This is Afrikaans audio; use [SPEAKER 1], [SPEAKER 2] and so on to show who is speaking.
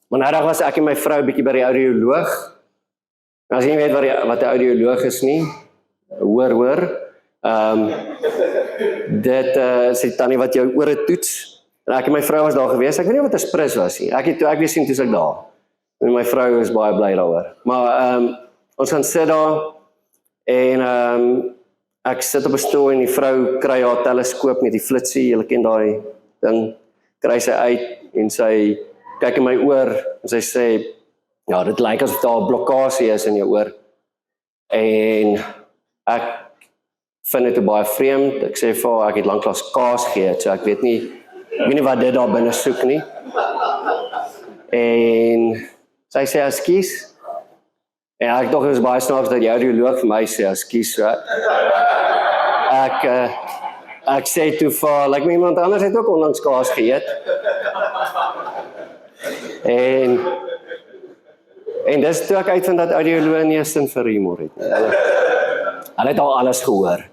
[SPEAKER 1] Maar nou was ek en my vrou bietjie by die audioloog. As jy nie weet wat 'n audioloog is nie, hoor. Dit is die tannie wat jou ore toets. En ek en my vrou was daar gewees. Ek weet nie wat 'n sprus was nie. Ek weet sien toe ek daar. En my vrou is baie bly daaroor. Maar ons gaan sit daar en ek sit op 'n stoel en die vrou kry haar teleskoop met die flitsie, julle ken daai ding, kry sy uit en sy kyk in my oor en sy sê, ja, dit lyk asof daar 'n blokkasie is in jou oor. En ek vind dit baie vreemd. Ek sê vir haar, ek het lanklaas kaas geëet, so ek weet nie wat dit daar binne soek nie. En sy sê, ekskuus. En ek dink dit is baie snaaks dat die audioloog vir my sê, ekskuus. So ek sê toe vir haar, like iemand anders het ook onlangs kaas geëet. En dis toe ek uitvind dat audioloog nie 'n sin vir humor het nie. Hulle het al alles gehoor.